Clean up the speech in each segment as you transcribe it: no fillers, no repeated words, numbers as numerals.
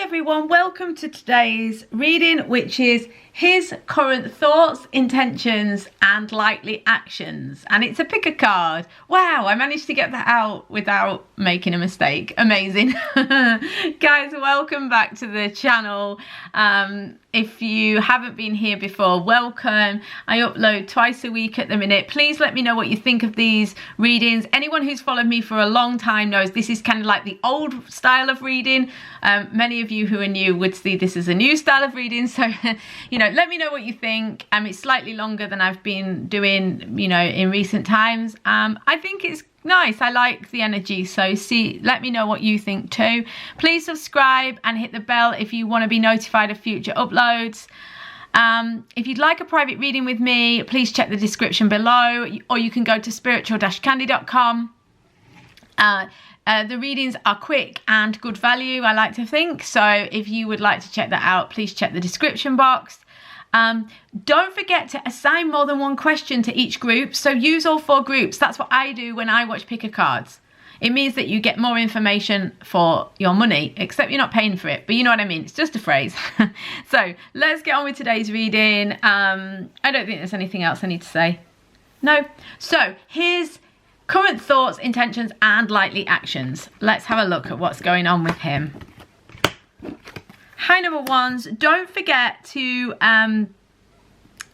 everyone, welcome to today's reading, which is his current thoughts, intentions and likely actions, and it's a pick a card. Wow, I managed to get that out without making a mistake. Amazing. Guys, welcome back to the channel. If you haven't been here before, welcome. I upload twice a week at the minute. Please let me know what you think of these readings. Anyone who's followed me for a long time knows this is kind of like the old style of reading. Many of you who are new would see this as a new style of reading, so you know, let me know what you think. It's slightly longer than I've been doing, you know, in recent times. I think it's nice. I like the energy, so let me know what you think too. Please subscribe and hit the bell if you want to be notified of future uploads. If you'd like a private reading with me, please check the description below, or you can go to spiritual-candy.com. The readings are quick and good value, I like to think, so if you would like to check that out, please check the description box. Don't forget to assign more than one question to each group, so use all 4 groups. That's what I do when I watch picker cards. It means that you get more information for your money, except you're not paying for it, but you know what I mean, it's just a phrase. So let's get on with today's reading. I don't think there's anything else I need to say. No. So here's current thoughts, intentions and likely actions. Let's have a look at what's going on with him. Hi, number ones, don't forget to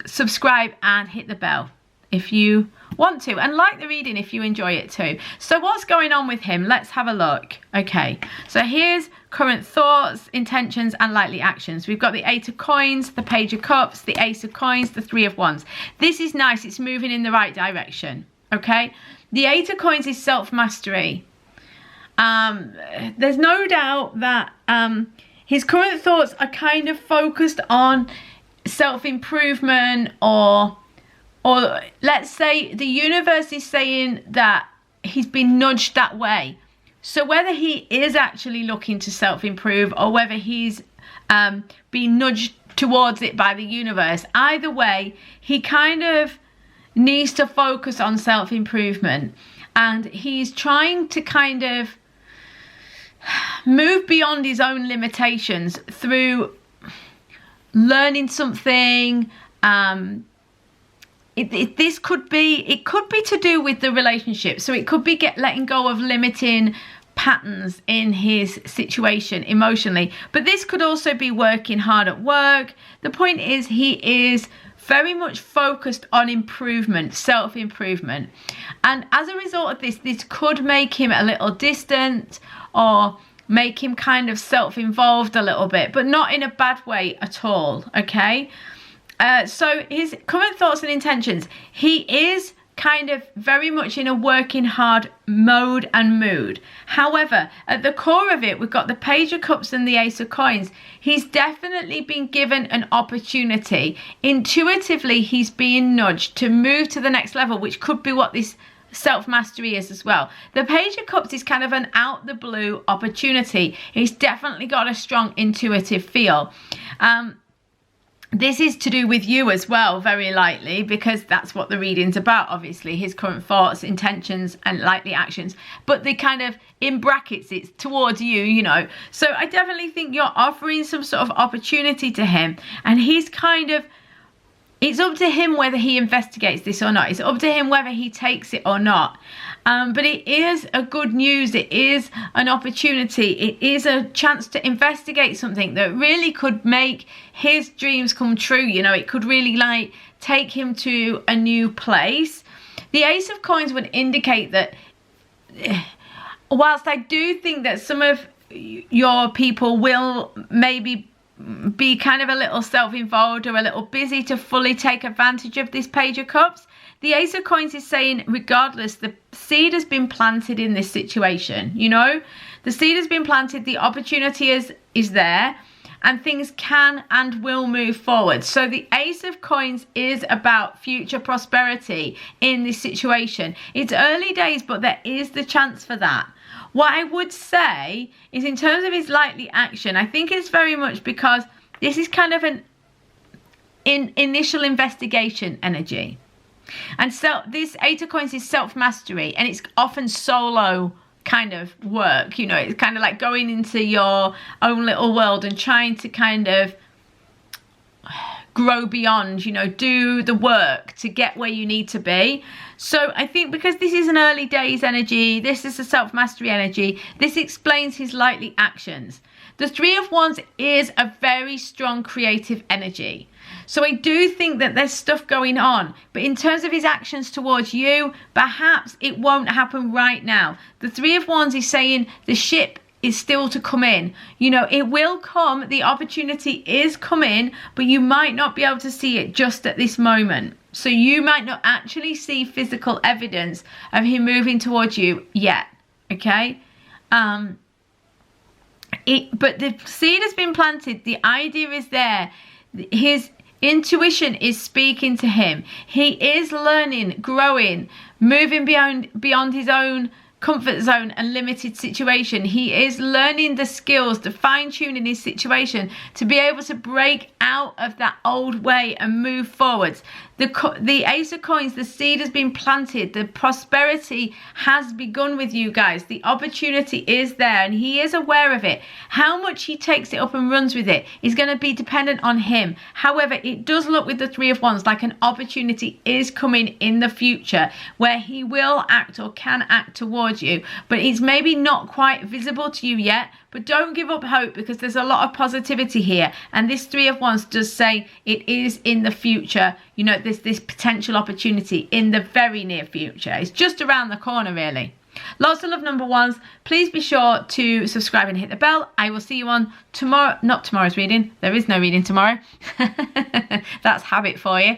subscribe and hit the bell if you want to, and like the reading if you enjoy it too. So what's going on with him? Let's have a look. Okay, so here's current thoughts, intentions and likely actions. We've got the 8 of coins, the Page of Cups, the Ace of coins, the 3 of wands. This is nice, it's moving in the right direction. Okay, the 8 of coins is self-mastery. There's no doubt that his current thoughts are kind of focused on self-improvement, or let's say the universe is saying that he's been nudged that way. So whether he is actually looking to self-improve or whether he's being nudged towards it by the universe, either way, he kind of needs to focus on self-improvement, and he's trying to kind of move beyond his own limitations through learning something. It could be to do with the relationship, so it could be letting go of limiting patterns in his situation emotionally, but this could also be working hard at work. The point is, he is very much focused on improvement, self-improvement, and as a result of this could make him a little distant or make him kind of self-involved a little bit, but not in a bad way at all. Okay, so his current thoughts and intentions, he is kind of very much in a working hard mode and mood. However, at the core of it, we've got the Page of Cups and the Ace of coins. He's definitely been given an opportunity. Intuitively, he's being nudged to move to the next level, which could be what this self-mastery is as well. The Page of Cups is kind of an out the blue opportunity. He's definitely got a strong intuitive feel. This is to do with you as well, very likely, because that's what the reading's about, obviously, his current thoughts, intentions and likely actions, but they kind of, in brackets, it's towards you, you know. So I definitely think you're offering some sort of opportunity to him, and he's kind of, it's up to him whether he investigates this or not. It's up to him whether he takes it or not. But it is a good news. It is an opportunity. It is a chance to investigate something that really could make his dreams come true. You know, it could really like take him to a new place. The Ace of coins would indicate that whilst I do think that some of your people will maybe be kind of a little self-involved or a little busy to fully take advantage of this Page of Cups, the Ace of coins is saying, regardless, the seed has been planted in this situation. You know, the seed has been planted, the opportunity is there, and things can and will move forward. So the Ace of coins is about future prosperity in this situation. It's early days, but there is the chance for that. What I would say is, in terms of his likely action, I think it's very much because this is kind of an initial investigation energy. And so this 8 of coins is self-mastery, and it's often solo kind of work. You know, it's kind of like going into your own little world and trying to kind of grow beyond, you know, do the work to get where you need to be. So I think because this is an early days energy, this is a self-mastery energy, this explains his likely actions. The Three of Wands is a very strong creative energy. So I do think that there's stuff going on, but in terms of his actions towards you, perhaps it won't happen right now. The Three of Wands is saying the ship is still to come in. You know, it will come, the opportunity is coming, but you might not be able to see it just at this moment. So you might not actually see physical evidence of him moving towards you yet, okay? But the seed has been planted, the idea is there. His intuition is speaking to him. He is learning, growing, moving beyond his own comfort zone and limited situation. He is learning the skills, the fine-tuning his situation to be able to break out of that old way and move forwards. The Ace of Coins, the seed has been planted. The prosperity has begun with you guys. The opportunity is there and he is aware of it. How much he takes it up and runs with it is going to be dependent on him. However, it does look with the Three of Wands like an opportunity is coming in the future where he will act or can act towards you, but it's maybe not quite visible to you yet. But don't give up hope, because there's a lot of positivity here, and this Three of Wands does say it is in the future. You know, this potential opportunity in the very near future. It's just around the corner, really. Lots of love, number ones. Please be sure to subscribe and hit the bell. I will see you on tomorrow. Not tomorrow's reading. There is no reading tomorrow. That's habit for you.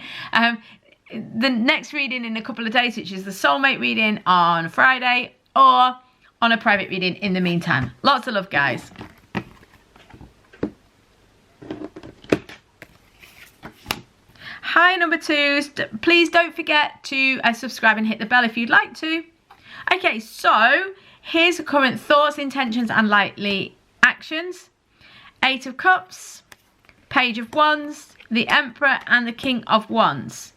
The next reading in a couple of days, which is the soulmate reading on Friday, or on a private reading in the meantime. Lots of love, guys. Hi, number twos. Please don't forget to subscribe and hit the bell if you'd like to. Okay, so here's the current thoughts, intentions, and likely actions. Eight of Cups, Page of Wands, the Emperor, and the King of Wands.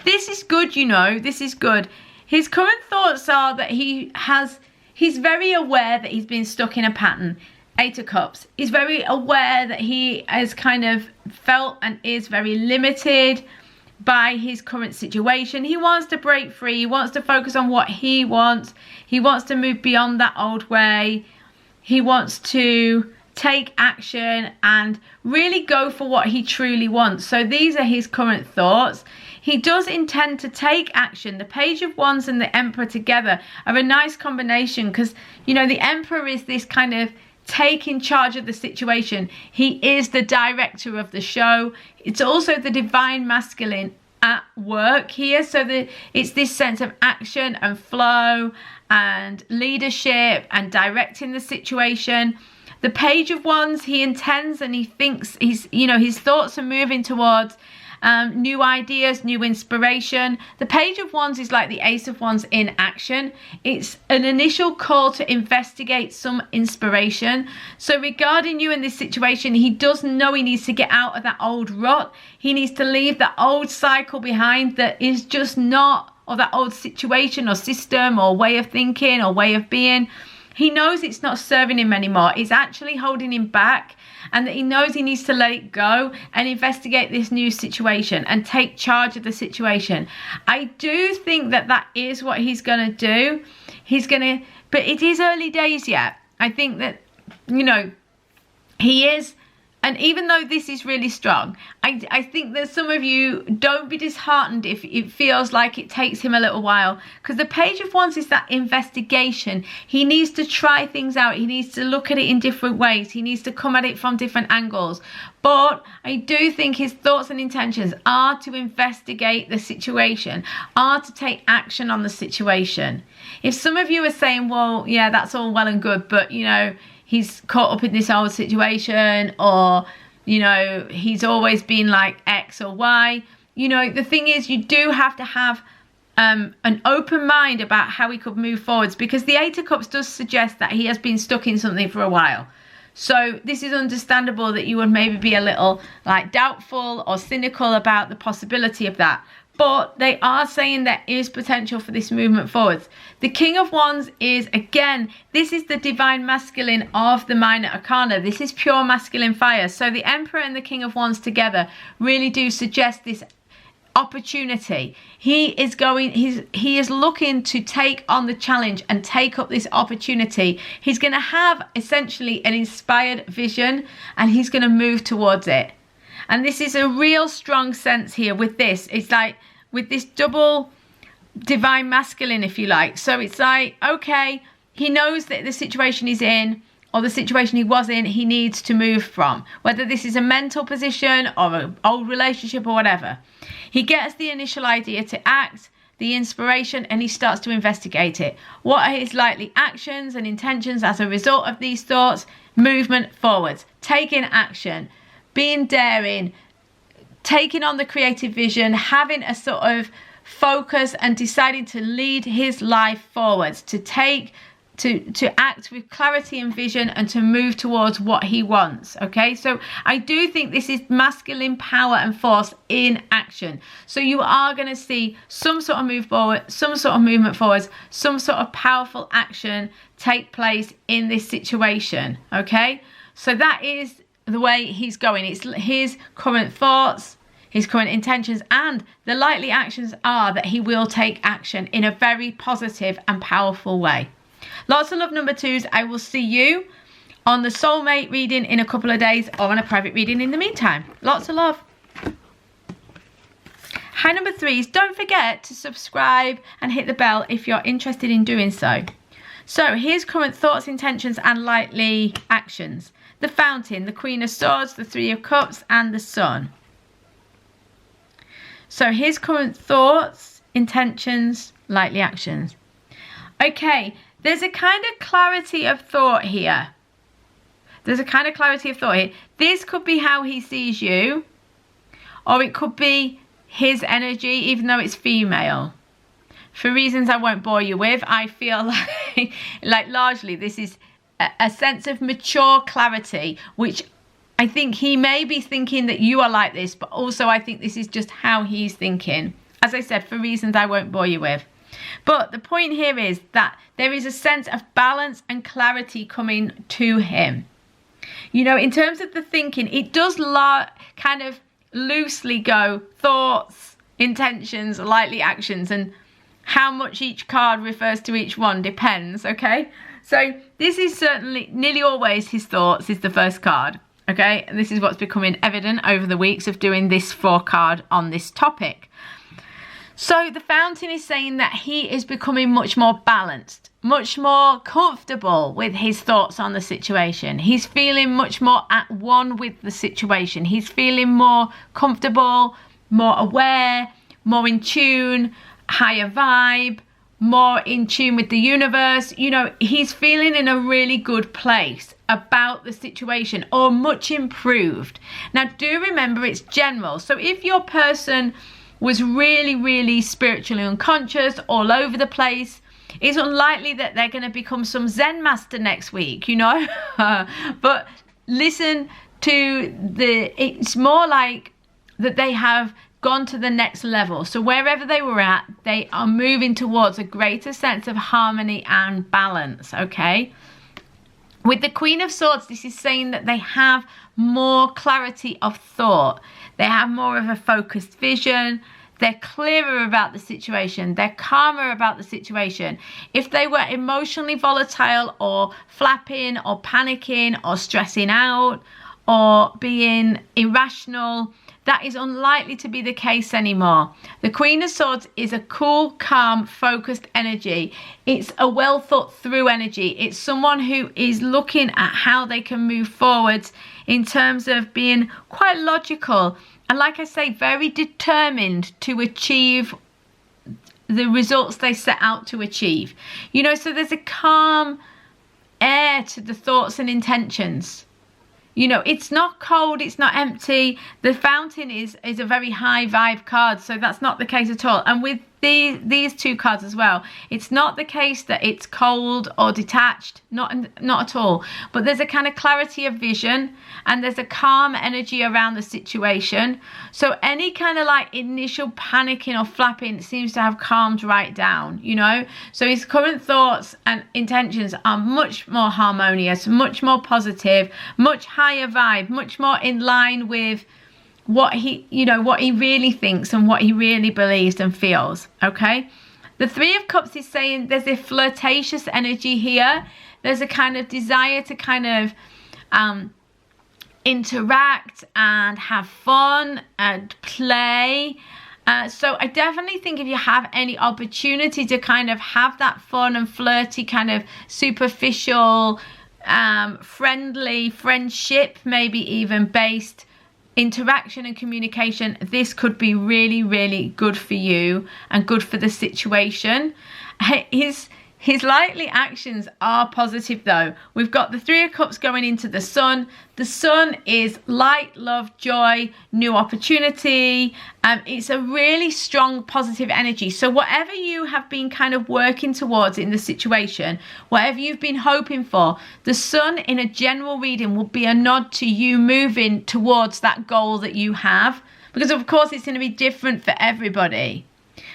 This is good, you know. This is good. His current thoughts are that he's very aware that he's been stuck in a pattern. Eight of Cups. He's very aware that he has kind of felt and is very limited by his current situation. He wants to break free. He wants to focus on what he wants. He wants to move beyond that old way. He wants to take action and really go for what he truly wants. So these are his current thoughts. He does intend to take action. The Page of Wands and the Emperor together are a nice combination, because, you know, the Emperor is this kind of taking charge of the situation. He is the director of the show. It's also the divine masculine at work here. So it's this sense of action and flow and leadership and directing the situation. The Page of Wands, he intends and he thinks, his thoughts are moving towards new ideas, new inspiration. The Page of Wands is like the Ace of Wands in action. It's an initial call to investigate some inspiration. So regarding you in this situation, he does know he needs to get out of that old rut. He needs to leave that old cycle behind that is just not, or that old situation or system or way of thinking or way of being. He knows it's not serving him anymore. It's actually holding him back, and that he knows he needs to let it go and investigate this new situation and take charge of the situation. I do think that that is what he's going to do. But it is early days yet. I think that, you know, he is. And even though this is really strong, I think that some of you, don't be disheartened if it feels like it takes him a little while. Because the Page of Wands is that investigation. He needs to try things out. He needs to look at it in different ways. He needs to come at it from different angles. But I do think his thoughts and intentions are to investigate the situation, are to take action on the situation. If some of you are saying, well, yeah, that's all well and good, but, you know, he's caught up in this old situation, or, you know, he's always been like X or Y. You know, the thing is, you do have to have an open mind about how he could move forwards, because the Eight of Cups does suggest that he has been stuck in something for a while. So this is understandable that you would maybe be a little like doubtful or cynical about the possibility of that. but they are saying there is potential for this movement forwards. The King of Wands is, again, this is the divine masculine of the minor arcana. This is pure masculine fire. So the Emperor and the King of Wands together really do suggest this opportunity. He is looking to take on the challenge and take up this opportunity. He's going to have essentially an inspired vision, and he's going to move towards it. And this is a real strong sense here with this. It's like with this double divine masculine, if you like. So it's like, okay, he knows that the situation he's in, or the situation he was in, he needs to move from. Whether this is a mental position or an old relationship or whatever. He gets the initial idea to act, the inspiration, and he starts to investigate it. What are his likely actions and intentions as a result of these thoughts? Movement forwards, taking action, being daring, taking on the creative vision, having a sort of focus and deciding to lead his life forwards, to act with clarity and vision and to move towards what he wants. Okay, so I do think this is masculine power and force in action. So you are going to see some sort of move forward, some sort of movement forwards, some sort of powerful action take place in this situation. Okay, so that is the way he's going. It's his current thoughts, his current intentions, and the likely actions are that he will take action in a very positive and powerful way. Lots of love, number twos. I will see you on the soulmate reading in a couple of days, or on a private reading in the meantime. Lots of love. Hi, number threes. Don't forget to subscribe and hit the bell if you're interested in doing so. So here's current thoughts, intentions, and likely actions. The Fountain, the Queen of Swords, the Three of Cups, and the Sun. So here's current thoughts, intentions, likely actions. Okay, there's a kind of clarity of thought here. This could be how he sees you, or it could be his energy, even though it's female. For reasons I won't bore you with, I feel like largely this is a sense of mature clarity, which I think he may be thinking that you are like this, but also I think this is just how he's thinking. As I said, for reasons I won't bore you with. But the point here is that there is a sense of balance and clarity coming to him. You know, in terms of the thinking, it does kind of loosely go thoughts, intentions, likely actions, and how much each card refers to each one depends, okay? So this is certainly nearly always his thoughts is the first card, okay? And this is what's becoming evident over the weeks of doing this 4-card on this topic. So the Fountain is saying that he is becoming much more balanced, much more comfortable with his thoughts on the situation. He's feeling much more at one with the situation. He's feeling more comfortable, more aware, more in tune, higher vibe, more in tune with the universe. You know, he's feeling in a really good place about the situation, or much improved. Now, do remember it's general. So if your person was really, really spiritually unconscious, all over the place, it's unlikely that they're going to become some Zen master next week, you know. But listen to it's more like that they have gone to the next level. So wherever they were at, they are moving towards a greater sense of harmony and balance, okay? With the Queen of Swords, this is saying that they have more clarity of thought. They have more of a focused vision. They're clearer about the situation. They're calmer about the situation. If they were emotionally volatile or flapping or panicking or stressing out or being irrational, that is unlikely to be the case anymore. The Queen of Swords is a cool, calm, focused energy. It's a well thought through energy. It's someone who is looking at how they can move forward in terms of being quite logical. And like I say, very determined to achieve the results they set out to achieve. You know, so there's a calm air to the thoughts and intentions. You know, it's not cold, it's not empty. The Fountain is a very high vibe card, so that's not the case at all. And with these two cards as well. It's not the case that it's cold or detached, not at all, but there's a kind of clarity of vision, and there's a calm energy around the situation. So any kind of like initial panicking or flapping seems to have calmed right down, you know. So his current thoughts and intentions are much more harmonious, much more positive, much higher vibe, much more in line with what he, you know, what he really thinks and what he really believes and feels. Okay, the Three of Cups is saying there's a flirtatious energy here. There's a kind of desire to kind of interact and have fun and play. So I definitely think if you have any opportunity to kind of have that fun and flirty kind of superficial friendly friendship, maybe even based interaction and communication, this could be really, really good for you and good for the situation. His likely actions are positive though. We've got the Three of Cups going into the Sun. The Sun is light, love, joy, new opportunity. It's a really strong positive energy. So whatever you have been kind of working towards in the situation, whatever you've been hoping for, the Sun in a general reading will be a nod to you moving towards that goal that you have. Because of course it's going to be different for everybody.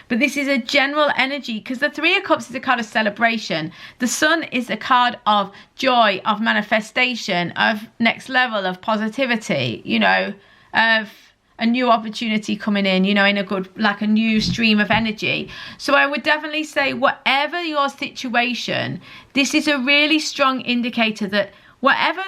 But this is a general energy, because the Three of Cups is a card of celebration. The Sun is a card of joy, of manifestation, of next level, of positivity, you know, of a new opportunity coming in, you know, in a good, like a new stream of energy. So I would definitely say whatever your situation, this is a really strong indicator that whatever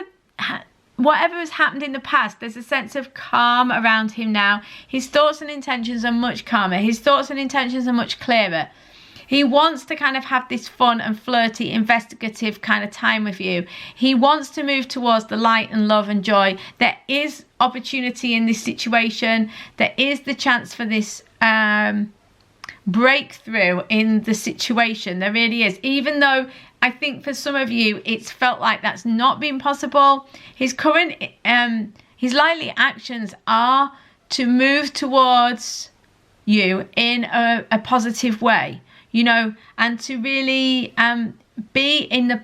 has happened in the past, there's a sense of calm around him now. His thoughts and intentions are much calmer. His thoughts and intentions are much clearer. He wants to kind of have this fun and flirty, investigative kind of time with you. He wants to move towards the light and love and joy. There is opportunity in this situation. There is the chance for this breakthrough in the situation. There really is. Even though I think for some of you it's felt like that's not been possible, his current his likely actions are to move towards you in a positive way, you know, and to really be in the,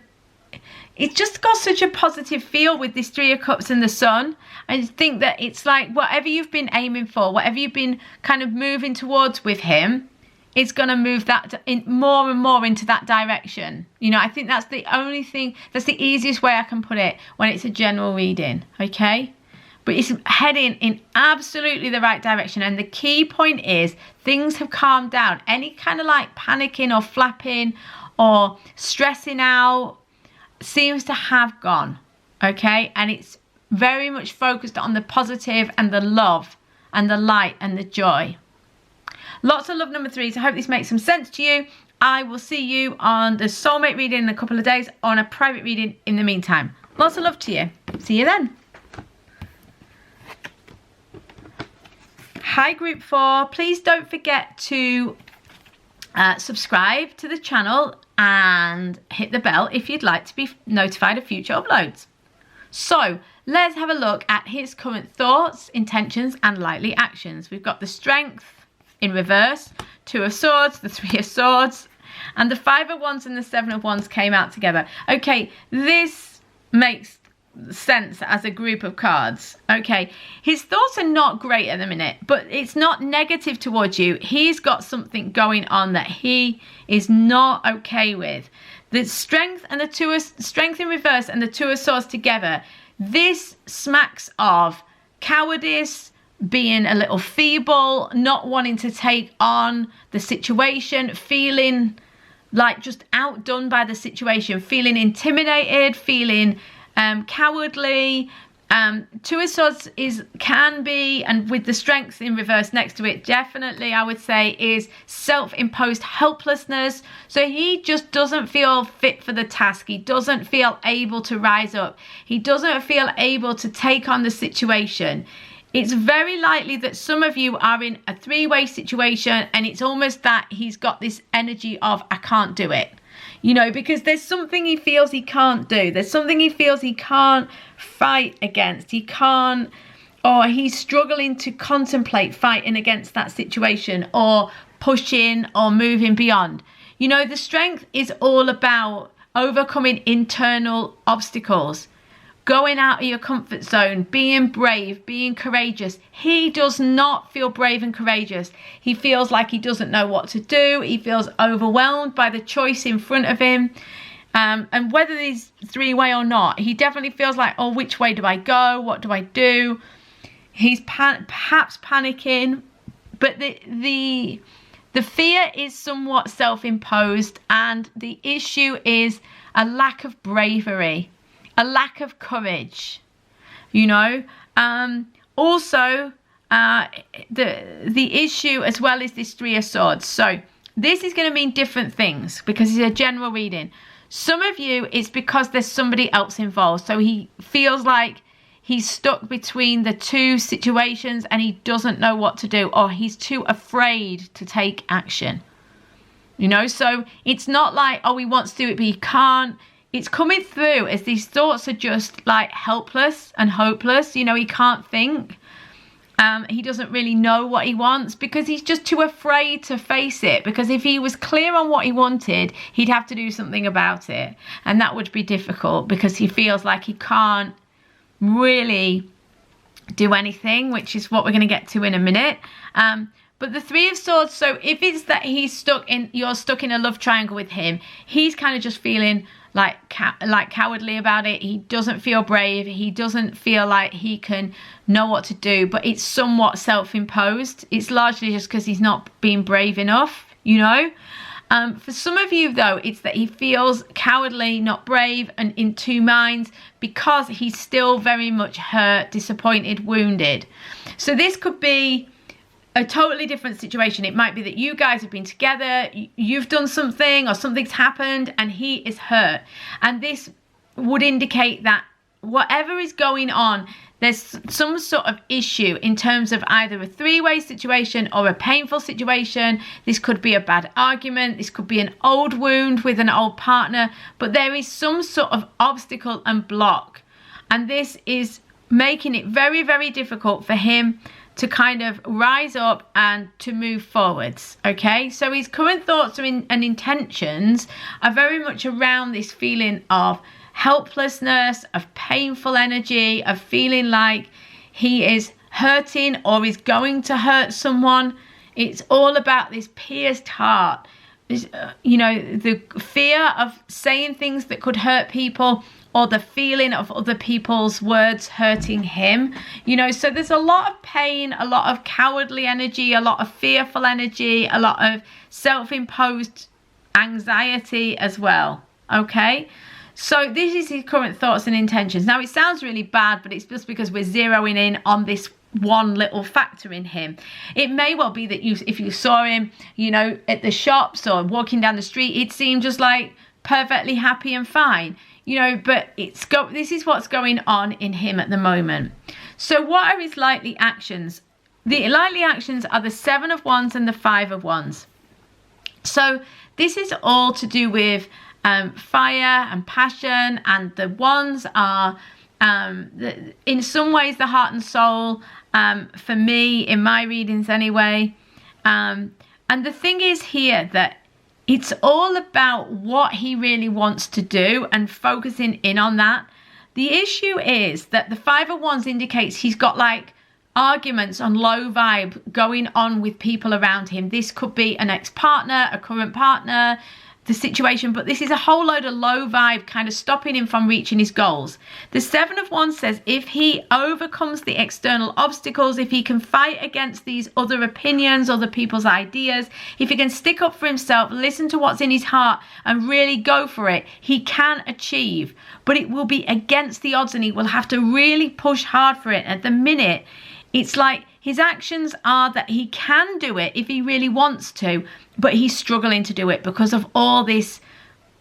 it's just got such a positive feel with this Three of Cups and the Sun. I think that it's like whatever you've been aiming for, whatever you've been kind of moving towards with him, it's going to move that in more and more into that direction. You know, I think that's the only thing, that's the easiest way I can put it when it's a general reading, okay? But it's heading in absolutely the right direction. And the key point is things have calmed down. Any kind of like panicking or flapping or stressing out seems to have gone, okay? And it's very much focused on the positive and the love and the light and the joy. Lots of love, number threes. I hope this makes some sense to you. I will see you on the soulmate reading in a couple of days, or on a private reading in the meantime. Lots of love to you. See you then. Hi, group 4. Please don't forget to subscribe to the channel and hit the bell if you'd like to be notified of future uploads. So let's have a look at his current thoughts, intentions, and likely actions. We've got the Strength in reverse, Two of Swords, the Three of Swords, and the Five of Wands and the Seven of Wands came out together. Okay, this makes sense as a group of cards. Okay, his thoughts are not great at the minute, but it's not negative towards you. He's got something going on that he is not okay with. The Strength and the Strength in reverse and the Two of Swords together, this smacks of cowardice, being a little feeble, not wanting to take on the situation, feeling like just outdone by the situation, feeling intimidated, feeling cowardly. Two of Swords can be, and with the Strength in reverse next to it, definitely I would say is self-imposed helplessness. So he just doesn't feel fit for the task. He doesn't feel able to rise up. He doesn't feel able to take on the situation. It's very likely that some of you are in a three-way situation, and it's almost that he's got this energy of, I can't do it. You know, because there's something he feels he can't do. There's something he feels he can't fight against. He can't, or he's struggling to contemplate fighting against that situation, or pushing or moving beyond. You know, the strength is all about overcoming internal obstacles, going out of your comfort zone, being brave, being courageous. He does not feel brave and courageous. He feels like he doesn't know what to do. He feels overwhelmed by the choice in front of him. And whether he's three-way or not, he definitely feels like, oh, which way do I go? What do I do? He's perhaps panicking, but the fear is somewhat self-imposed, and the issue is a lack of bravery, a lack of courage, you know. Also, the issue as well is this Three of Swords. So this is going to mean different things because it's a general reading. Some of you, it's because there's somebody else involved. So he feels like he's stuck between the two situations and he doesn't know what to do, or he's too afraid to take action. You know, so it's not like, oh, he wants to do it, but he can't. It's coming through as these thoughts are just like helpless and hopeless. You know, he can't think. He doesn't really know what he wants because he's just too afraid to face it. Because if he was clear on what he wanted, he'd have to do something about it. And that would be difficult because he feels like he can't really do anything, which is what we're going to get to in a minute. But the Three of Swords, so if it's that you're stuck in a love triangle with him, he's kind of just feeling like cowardly about it. He doesn't feel brave. He doesn't feel like he can know what to do, but it's somewhat self-imposed. It's largely just because he's not being brave enough, you know. For some of you, though, it's that he feels cowardly, not brave, and in two minds because he's still very much hurt, disappointed, wounded. So this could be a totally different situation. It might be that you guys have been together, you've done something or something's happened and he is hurt. And this would indicate that whatever is going on, there's some sort of issue in terms of either a three-way situation or a painful situation. This could be a bad argument. This could be an old wound with an old partner, but there is some sort of obstacle and block. And this is making it very, very difficult for him to kind of rise up and to move forwards, okay? So his current thoughts and intentions are very much around this feeling of helplessness, of painful energy, of feeling like he is hurting or is going to hurt someone. It's all about this pierced heart, you know, the fear of saying things that could hurt people, or the feeling of other people's words hurting him, you know. So there's a lot of pain, a lot of cowardly energy, a lot of fearful energy, a lot of self-imposed anxiety as well, okay? So this is his current thoughts and intentions. Now, it sounds really bad, but it's just because we're zeroing in on this one little factor in him. It may well be that if you saw him, you know, at the shops or walking down the street, it seemed just like perfectly happy and fine. You know, but this is what's going on in him at the moment. So what are his likely actions? The likely actions are the Seven of Wands and the Five of Wands. So this is all to do with fire and passion, and the wands are in some ways the heart and soul, for me, in my readings anyway. And the thing is here that it's all about what he really wants to do and focusing in on that. The issue is that the Five of Wands indicates he's got like arguments on low vibe going on with people around him. This could be an ex-partner, a current partner, the situation, but this is a whole load of low vibe kind of stopping him from reaching his goals. The Seven of Wands says if he overcomes the external obstacles, if he can fight against these other opinions, other people's ideas, if he can stick up for himself, listen to what's in his heart and really go for it, he can achieve. But it will be against the odds and he will have to really push hard for it. At the minute, it's like his actions are that he can do it if he really wants to, but he's struggling to do it because of all this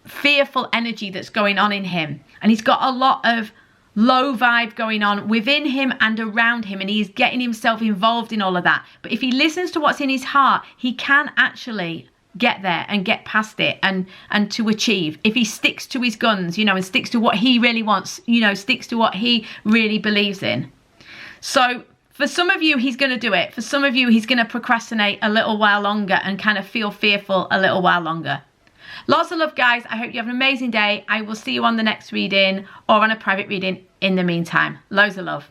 fearful energy that's going on in him. And he's got a lot of low vibe going on within him and around him, and he's getting himself involved in all of that. But if he listens to what's in his heart, he can actually get there and get past it and to achieve. If he sticks to his guns, you know, and sticks to what he really wants, you know, sticks to what he really believes in. So For some of you, he's going to do it. For some of you, he's going to procrastinate a little while longer and kind of feel fearful a little while longer. Lots of love, guys. I hope you have an amazing day. I will see you on the next reading or on a private reading in the meantime. Loads of love.